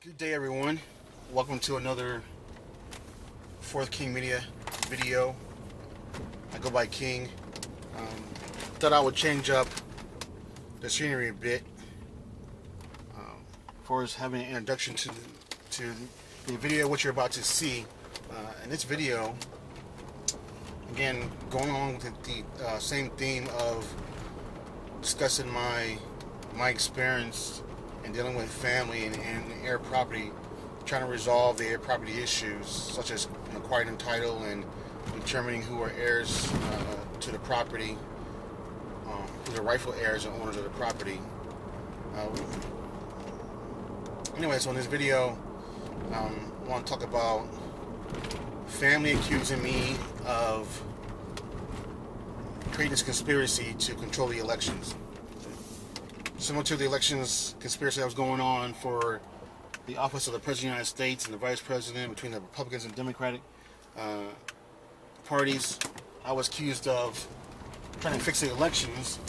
Good day, everyone. Welcome to another Fourth King Media video. I go by King. Um, Thought I would change up the scenery a bit. For us having an introduction to the video, what you're about to see. In this video, again, going on with the same theme of discussing my experience in dealing with family and heir property, trying to resolve the heir property issues such as acquiring title and determining who are heirs to the property, who are rightful heirs and owners of the property. Anyway, so in this video, I want to talk about family accusing me of creating this conspiracy to control the elections. Similar to the elections conspiracy that was going on for the office of the President of the United States and the Vice President between the Republicans and Democratic parties, I was accused of trying to fix the elections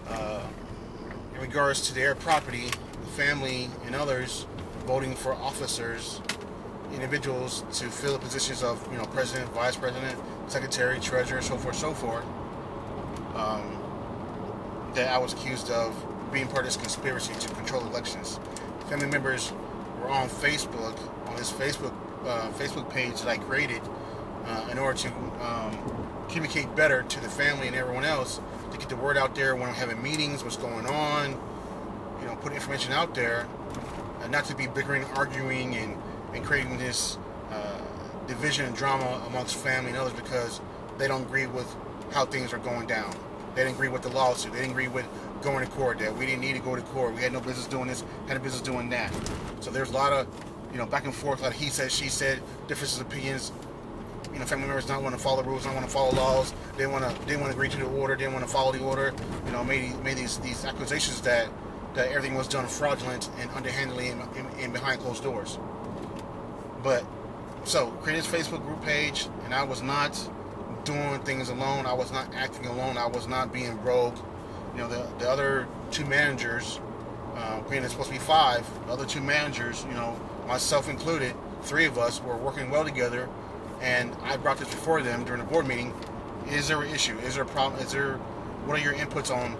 in regards to their property, family, and others voting for officers, individuals to fill the positions of President, Vice President, Secretary, Treasurer, so forth. That I was accused of being part of this conspiracy to control elections. Family members were on Facebook, on this Facebook page that I created in order to communicate better to the family and everyone else, to get the word out there when I'm having meetings, what's going on, put information out there, and not to be bickering, arguing, and creating this division and drama amongst family and others because they don't agree with how things are going down. They didn't agree with the lawsuit. They didn't agree with going to court. That we didn't need to go to court. We had no business doing this. Had no business doing that. So there's a lot of, back and forth. A lot of he said, she said, differences of opinions. Family members don't want to follow rules, don't want to follow laws. They want to agree to the order. Didn't want to follow the order. Made these accusations that everything was done fraudulent and underhandedly and behind closed doors. But so created this Facebook group page, and I was not doing things alone. I was not acting alone. I was not being rogue. The other two managers, granted it's supposed to be 5, the other 2 managers, myself included, 3 of us were working well together, and I brought this before them during the board meeting. Is there an issue? Is there a problem? What are your inputs on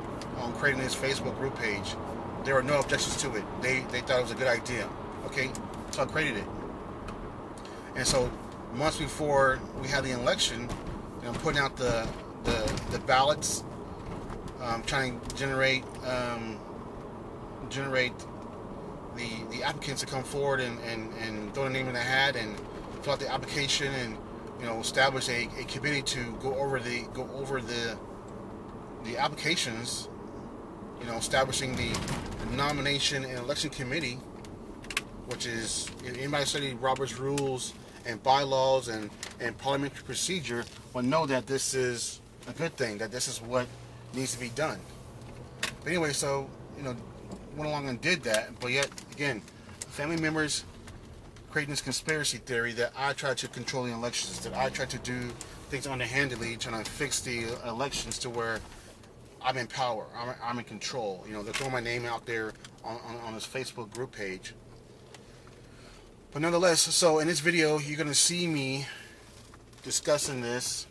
creating this Facebook group page? There were no objections to it. They thought it was a good idea. Okay, so I created it. And so months before we had the election, putting out the ballots, trying to generate the applicants to come forward and throw their name in the hat and fill out the application and establish a committee to go over the applications, establishing the nomination and election committee, which is, if anybody studied Robert's rules and bylaws and parliamentary procedure will know that this is a good thing, that this is what needs to be done. But anyway, so went along and did that, but yet again, family members creating this conspiracy theory that I tried to control the elections, that I tried to do things underhandedly, trying to fix the elections to where I'm in power, I'm in control. They're throwing my name out there on this Facebook group page. But nonetheless, so in this video, you're going to see me discussing this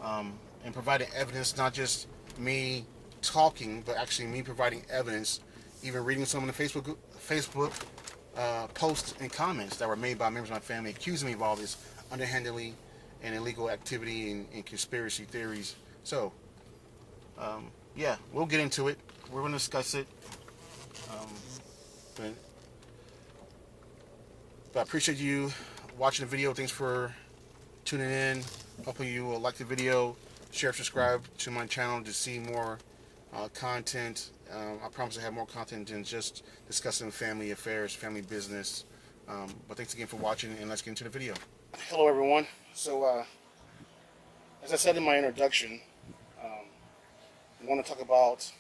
and providing evidence, not just me talking, but actually me providing evidence, even reading some of the Facebook posts and comments that were made by members of my family accusing me of all this underhandedly and illegal activity and conspiracy theories. So, yeah, we'll get into it. We're going to discuss it. But I appreciate you watching the video. Thanks for tuning in. Hopefully you will like the video, share, subscribe to my channel to see more content. I promise to have more content than just discussing family affairs, family business. But thanks again for watching, and let's get into the video. Hello, everyone. So, as I said in my introduction, I want to talk about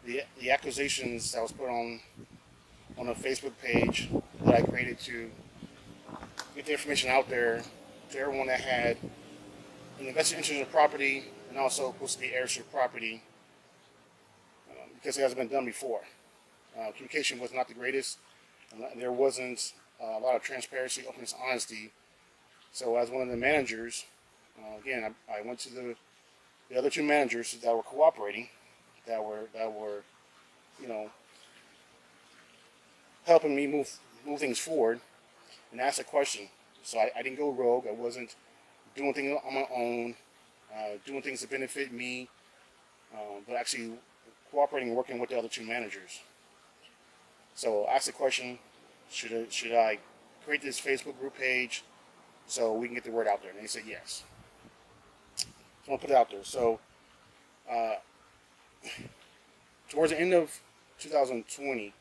the accusations that was put on a Facebook page that I created to get the information out there to everyone that had an invested interest in the property and also supposed to be heirs to the property because it hasn't been done before. Communication was not the greatest. There wasn't a lot of transparency, openness, honesty. So as one of the managers, again, I went to the other two managers that were cooperating, that were, you know, helping me move things forward, and asked a question. So I didn't go rogue. I wasn't doing things on my own, doing things to benefit me, but actually cooperating and working with the other two managers. So I asked the question, should I create this Facebook group page so we can get the word out there? And they said yes. So I'm going to put it out there. So towards the end of 2020,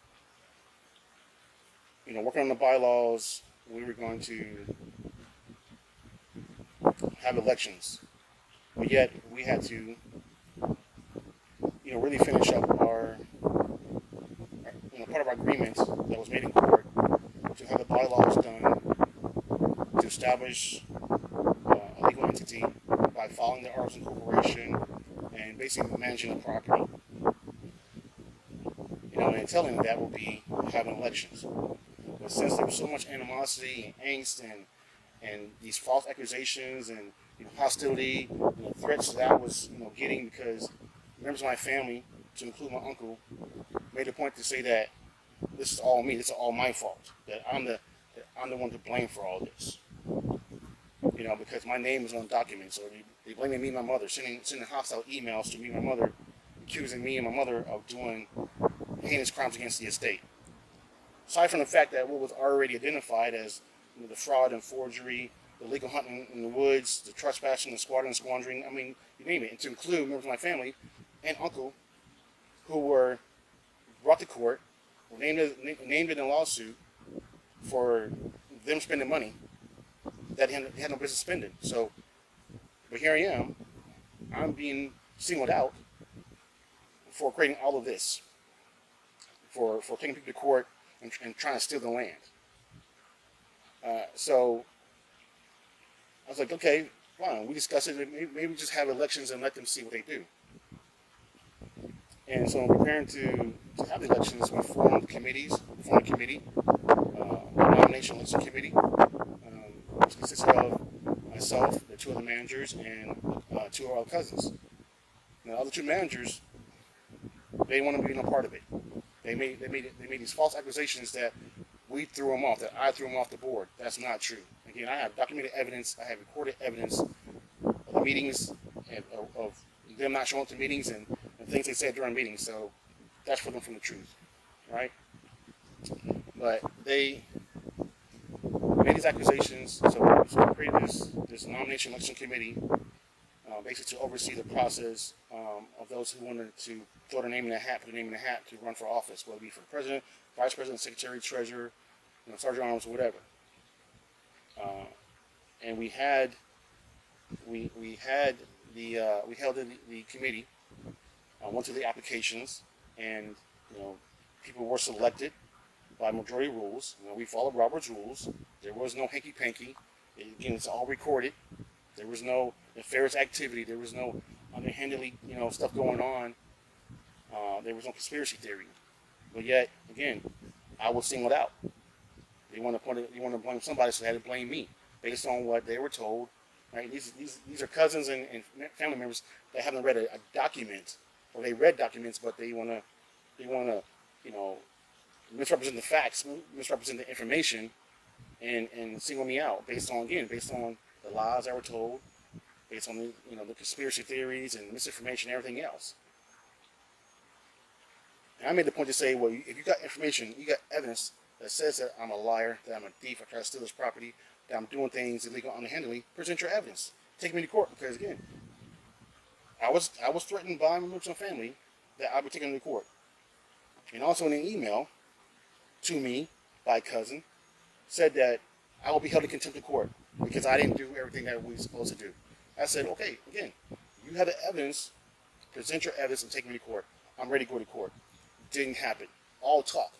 working on the bylaws, we were going to have elections. But yet we had to, really finish up our part of our agreement that was made in court to have the bylaws done to establish a legal entity by filing the articles of incorporation and basically managing the property. And telling that will be having elections. But since there was so much animosity and angst and these false accusations and hostility, threats that I was getting because members of my family, to include my uncle, made a point to say that this is all me, this is all my fault, that I'm the one to blame for all this. Because my name is on documents, or they blaming me and my mother, sending hostile emails to me and my mother, accusing me and my mother of doing heinous crimes against the estate. Aside from the fact that what was already identified as the fraud and forgery, the illegal hunting in the woods, the trespassing, the squatting and squandering, you name it, and to include members of my family and uncle who were brought to court, were named in a lawsuit for them spending money that they had no business spending. So, but here I am, I'm being singled out for creating all of this, for taking people to court and trying to steal the land. So I was like, okay, fine, we discussed it. Maybe we just have elections and let them see what they do. And so preparing to have the elections, we formed committees. We formed a committee, a nomination election committee, which consisted of myself, the two other managers, and two of our cousins. Now, the other two managers, they didn't want to be a part of it. They made these false accusations that we threw them off, that I threw them off the board. That's not true. Again, I have documented evidence, I have recorded evidence of the meetings, and of them not showing up to meetings and things they said during meetings. So that's for them from the truth, right? But they made these accusations, so we created this nomination election committee, basically to oversee the process of those who wanted to throw their name in the hat, put their name in the hat to run for office, whether it be for president, vice president, secretary, treasurer, sergeant arms, whatever. And we held the committee, went through the applications, and people were selected by majority rules. We followed Robert's rules. There was no hanky panky. Again, it's all recorded. There was no nefarious activity. There was no underhandedly stuff going on. There was no conspiracy theory. But yet, again, I was singled out. They want to blame somebody, so they had to blame me based on what they were told. Right? These are cousins and family members that haven't read a document, or they read documents, but they want to misrepresent the facts, misrepresent the information, and single me out based on the lies I were told, based on the conspiracy theories and misinformation and everything else. And I made the point to say, well, if you got information, you got evidence that says that I'm a liar, that I'm a thief, I try to steal this property, that I'm doing things illegal, unhandedly, present your evidence. Take me to court, because again, I was threatened by members of my family that I would take them to court. And also in an email to me by a cousin said that I will be held in contempt of court because I didn't do everything that we were supposed to do. I said, okay, again, you have the evidence, present your evidence and take me to court. I'm ready to go to court. Didn't happen. All talk.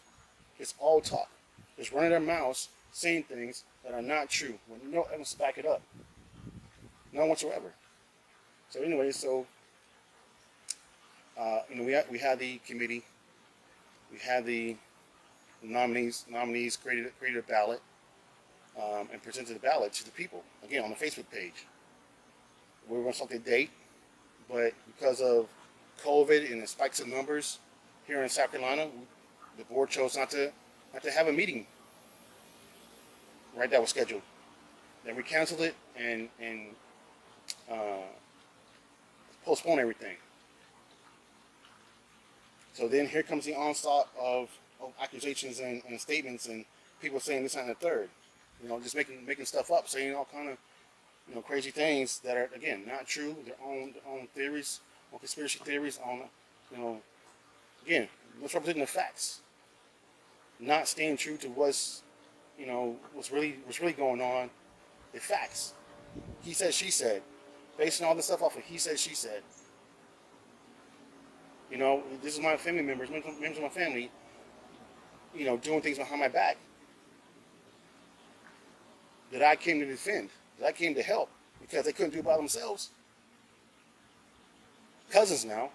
It's all talk. Just running their mouths, saying things that are not true, with no evidence to back it up. None whatsoever. So anyway, we had the committee. we had the nominees created a ballot and presented the ballot to the people, again, on the Facebook page. We were going to select a date, but because of COVID and the spikes of numbers here in South Carolina, the board chose not to have a meeting, right, that was scheduled. Then we canceled it and postponed everything. So then here comes the onslaught of accusations and statements and people saying this and the third. Just making stuff up, saying all kind of crazy things that are, again, not true. Their own theories, on conspiracy theories, on again, misrepresenting the facts, not staying true to what's really going on. The facts. He said, she said, basing all this stuff off of he said, she said. This is my family members of my family, doing things behind my back that I came to defend, that I came to help because they couldn't do it by themselves. Cousins now.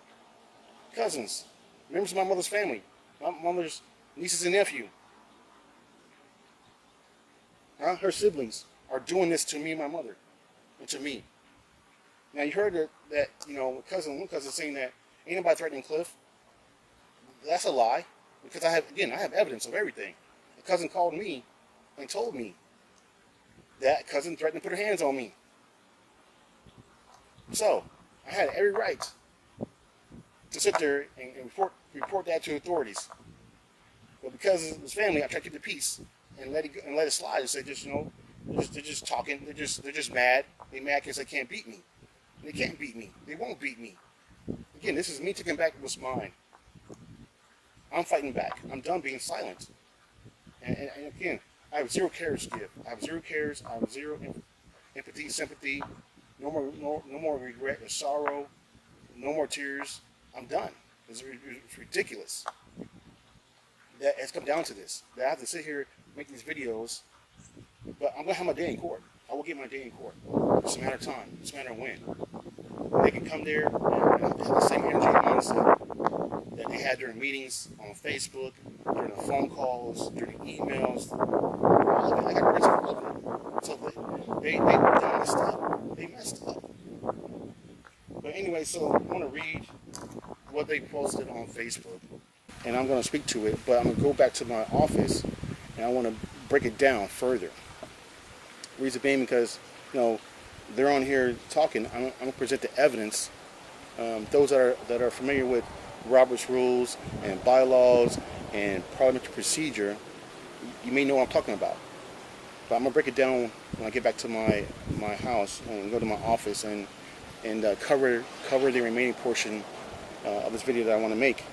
Cousins. Members of my mother's family. My mother's nieces and nephew. Her siblings are doing this to me and my mother. And to me. Now you heard that one cousin saying that ain't nobody threatening Cliff. That's a lie. Because I have evidence of everything. The cousin called me and told me that cousin threatened to put her hands on me. So, I had every right to sit there and report that to authorities. But because it was family, I tried to keep the peace and let it slide and say, they're just talking, they're just mad. They're mad because they can't beat me. They can't beat me. They won't beat me. Again, this is me taking back what's mine. I'm fighting back. I'm done being silent. And again, I have zero cares to give. I have zero cares. I have zero empathy, sympathy. No more regret or sorrow. No more tears. I'm done. It's ridiculous that it's come down to this. That I have to sit here making these videos, but I'm gonna have my day in court. I will get my day in court. It's a matter of time. It's a matter of when. They can come there and have the same energy and mindset that they had during meetings on Facebook, during the phone calls, during the emails. I got rid of them. So they messed up. They messed up. But anyway, so I want to read what they posted on Facebook. And I'm going to speak to it, but I'm going to go back to my office and I want to break it down further. Reason being because, they're on here talking. I'm going to present the evidence. Those that are familiar with Robert's rules and bylaws and parliamentary procedure, you may know what I'm talking about. But I'm going to break it down when I get back to my house and go to my office and cover the remaining portion of this video that I want to make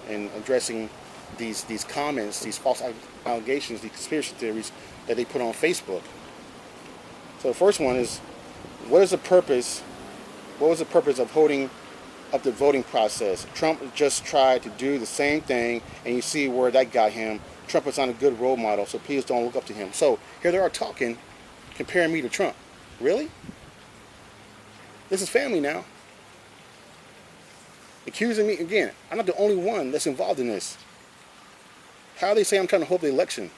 in addressing these comments, these false allegations, these conspiracy theories that they put on Facebook. So the first one is, what was the purpose of holding up the voting process? Trump just tried to do the same thing, and you see where that got him. Trump is not a good role model, so please don't look up to him. So here they are talking, comparing me to Trump. Really? This is family now. Accusing me, again, I'm not the only one that's involved in this. How they say I'm trying to hold the election?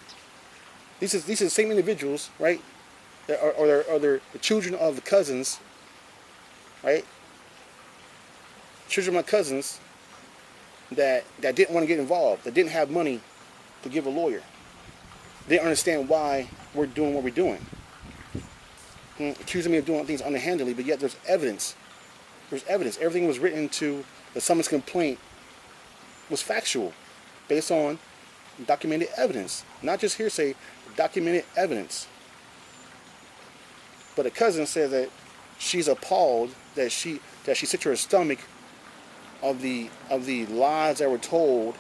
These are the same individuals, right? Or they're the children of the cousins, right? Children of my cousins that didn't want to get involved, that didn't have money to give a lawyer. They didn't understand why we're doing what we're doing. Accusing me of doing things underhandedly, but yet there's evidence. There's evidence. Everything was written to the summons complaint was factual, based on documented evidence. Not just hearsay, documented evidence. But a cousin said that she's appalled that she sick to her stomach of the lies that were told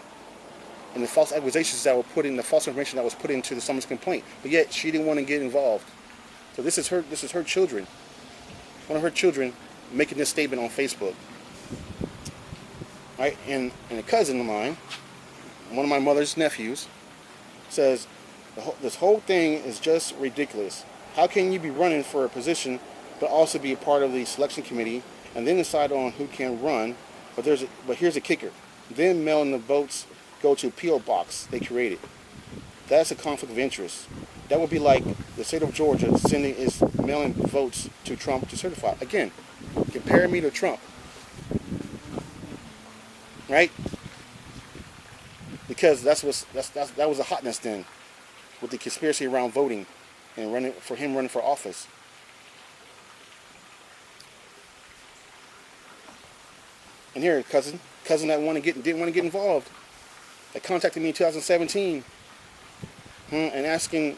and the false accusations that were put in, the false information that was put into the summons complaint. But yet she didn't want to get involved. So this is her children. One of her children making this statement on Facebook. Right? And a cousin of mine, one of my mother's nephews, says this whole thing is just ridiculous. How can you be running for a position but also be a part of the selection committee and then decide on who can run? But here's a kicker. Then mailing the votes go to P.O. box they created. That's a conflict of interest. That would be like the state of Georgia sending its mailing votes to Trump to certify. Again, compare me to Trump, right? Because that was a hotness then, with the conspiracy around voting and running for office. And here, cousin that didn't want to get involved, that contacted me in 2017, and asking,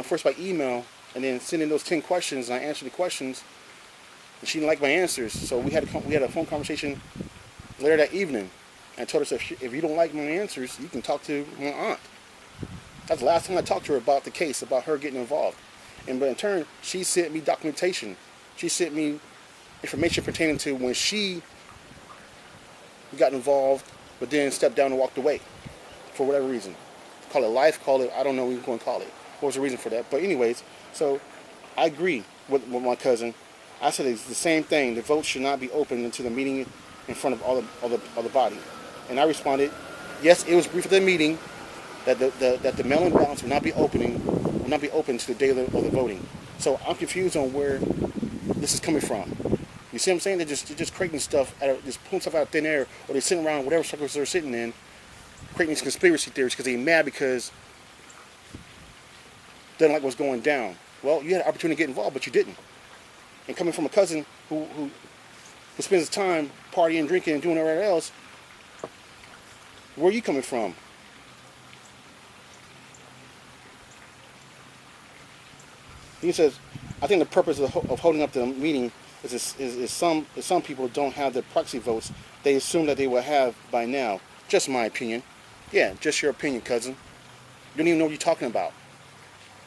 first by email, and then sending those 10 questions, and I answered the questions, and she didn't like my answers, so we had a phone conversation later that evening. I told her, if you don't like my answers, you can talk to my aunt. That's the last time I talked to her about the case, about her getting involved. But in turn, she sent me documentation. She sent me information pertaining to when she got involved, but then stepped down and walked away for whatever reason. Call it life, call it, I don't know what you're going to call it. What was the reason for that? But anyways, so I agree with my cousin. I said it's the same thing. The vote should not be open until the meeting in front of all the body. And I responded, yes, it was brief at the meeting that the mail-in ballots will not be open to the day of the voting. So I'm confused on where this is coming from. You see what I'm saying? They're just creating stuff, just pulling stuff out of thin air, or they're sitting around whatever circles they're sitting in, creating these conspiracy theories because they're mad because they don't like what's going down. Well, you had an opportunity to get involved, but you didn't. And coming from a cousin who spends his time partying, drinking, and doing everything else, where are you coming from? He says, I think the purpose of holding up the meeting is some people don't have the proxy votes they assume that they will have by now. Just my opinion. Yeah, just your opinion, cousin. You don't even know what you're talking about.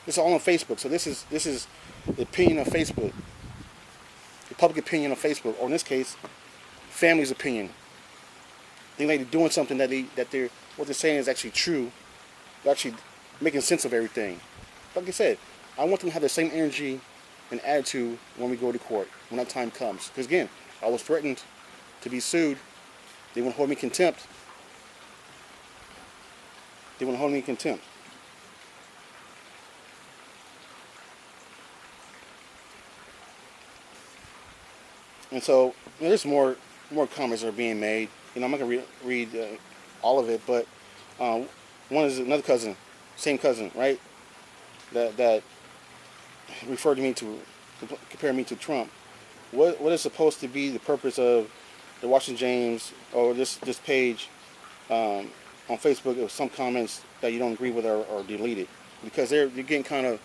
This is all on Facebook. So this is the opinion of Facebook. The public opinion of Facebook, or in this case, family's opinion. They think they're doing something what they're saying is actually true. They're actually making sense of everything. Like I said, I want them to have the same energy and attitude when we go to court, when that time comes. Because again, I was threatened to be sued. They want to hold me in contempt. And so there's more comments that are being made. I'm not going to read all of it, but one is another cousin, same cousin, right? That referred to me to compare me to Trump. What is supposed to be the purpose of the Washington James or this page on Facebook of some comments that you don't agree with or deleted? Because you're getting kind of,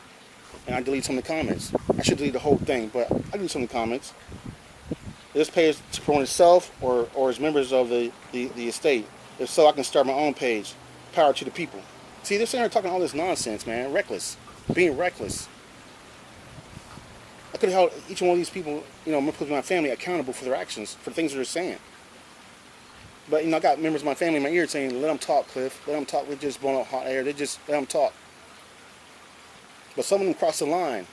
and I delete some of the comments. I should delete the whole thing, but I delete some of the comments. This page to promote itself or as members of the estate. If so, I can start my own page. Power to the people. See, they're sitting here talking all this nonsense, man. Reckless. Being reckless. I could have held each one of these people, my family accountable for their actions, for the things that they're saying. But, I got members of my family in my ear saying, let them talk, Cliff. Let them talk. They're just blowing out hot air. They just let them talk. But some of them cross the line,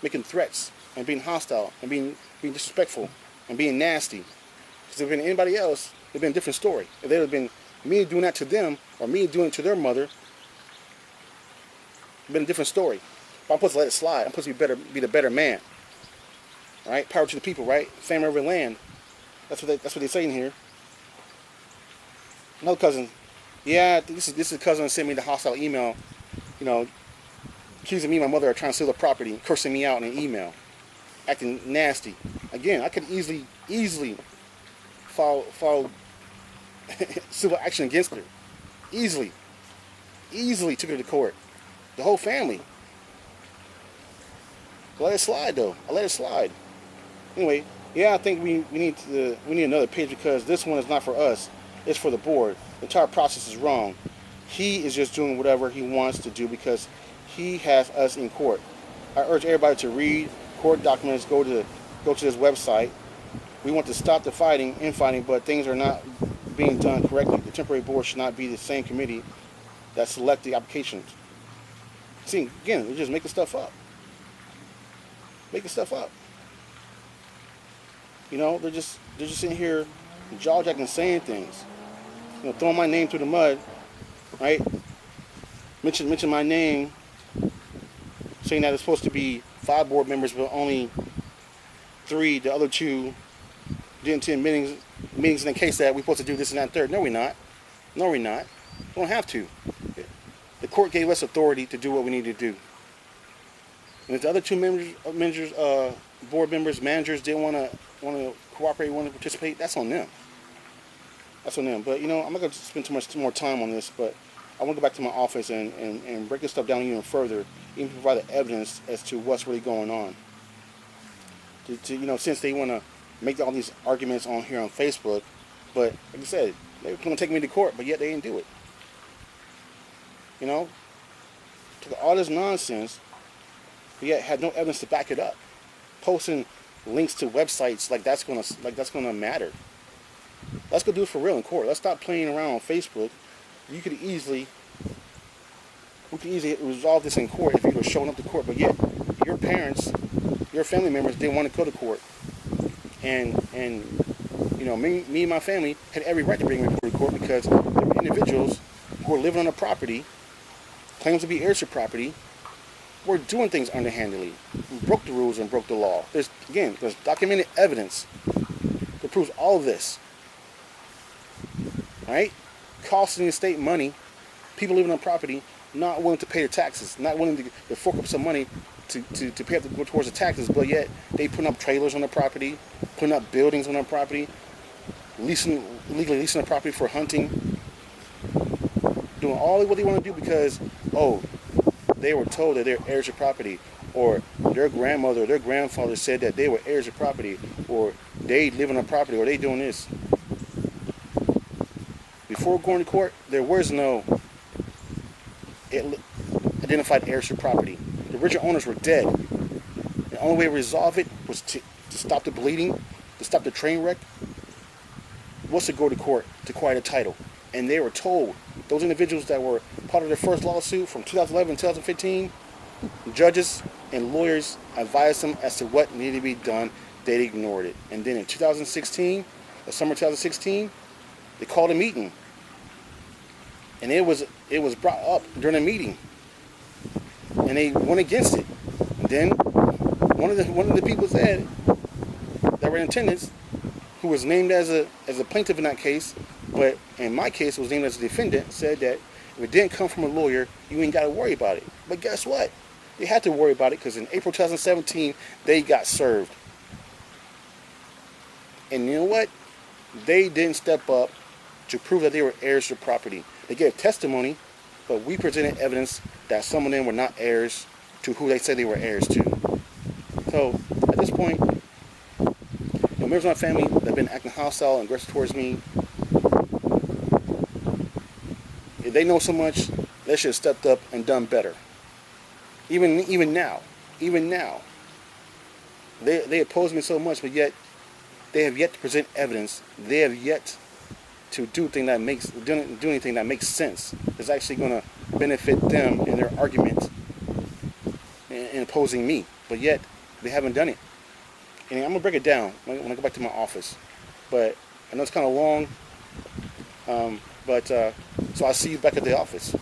making threats and being hostile and being disrespectful and being nasty. Because if it had been anybody else, it would have been a different story. If it would have been me doing that to them or me doing it to their mother, it would have been a different story. But I'm supposed to let it slide. I'm supposed to be the better man. Right? Power to the people, right? Family over land. That's what they're saying here. Another cousin. Yeah, this is a cousin that sent me the hostile email, accusing me and my mother of trying to steal the property, cursing me out in an email, acting nasty. Again, I could easily file civil action against her. Easily took her to court. The whole family. Let it slide though. I let it slide. Anyway, yeah, I think we need another page because this one is not for us. It's for the board. The entire process is wrong. He is just doing whatever he wants to do because he has us in court. I urge everybody to read court documents. Go to this website. We want to stop the infighting, but things are not being done correctly. The temporary board should not be the same committee that select the applications. See, again, we're just making stuff up. They're just sitting here jaw-jacking saying things. Throwing my name through the mud right? Mention my name, saying that it's supposed to be 5 board members, but only 3. The other 2 didn't attend meetings in the case that we're supposed to do this and that and third. No, we're not. No, we're not. We don't have to. The court gave us authority to do what we need to do. And if the other 2 board members, managers didn't want to cooperate, want to participate, that's on them. That's on them. But, I'm not going to spend too much more time on this, but I want to go back to my office and break this stuff down even further, even provide the evidence as to what's really going on. Since they want to make all these arguments on here on Facebook, but like I said, they were going to take me to court, but yet they didn't do it. Took all this nonsense, but yet had no evidence to back it up. Posting links to websites like that's gonna matter. Let's go do it for real in court. Let's stop playing around on Facebook. We could easily resolve this in court if you were showing up to court, but yet your parents, your family members didn't want to go to court. And me and my family had every right to bring me to court because there were individuals who were living on a property, claims to be heirs to property, were doing things underhandedly, broke the rules and broke the law. There's documented evidence that proves all of this. Right? Costing the state money, people living on property, not willing to pay their taxes, not willing to fork up some money to pay up to go towards the taxes, but yet they putting up trailers on the property, putting up buildings on the property, legally leasing the property for hunting, doing all what they want to do because, they were told that they're heirs to property, or their grandmother or their grandfather said that they were heirs to property, or they live on a property, or they doing this. Before going to court, there was no identified heirs to property. The original owners were dead. The only way to resolve it was to stop the bleeding, to stop the train wreck, was to go to court to acquire the title. And they were told, those individuals that were part of their first lawsuit from 2011 to 2015, judges and lawyers advised them as to what needed to be done. They ignored it. And then in 2016, the summer 2016, they called a meeting. And it was brought up during a meeting. And they went against it. And then one of the people said that were in attendance, who was named as a plaintiff in that case, but in my case was named as a defendant, said that if it didn't come from a lawyer, you ain't got to worry about it. But guess what? They had to worry about it because in April 2017, they got served. And you know what? They didn't step up to prove that they were heirs to property. They gave testimony, but we presented evidence that some of them were not heirs to who they said they were heirs to. So at this point, members of my family that have been acting hostile and aggressive towards me, if they know so much, they should have stepped up and done better. Even now, they oppose me so much, but yet they have yet to present evidence. They have yet to do anything that makes sense. That's actually going to benefit them in their argument in opposing me. But yet they haven't done it. And I'm gonna break it down when I go back to my office. But I know it's kind of long. So I'll see you back at the office.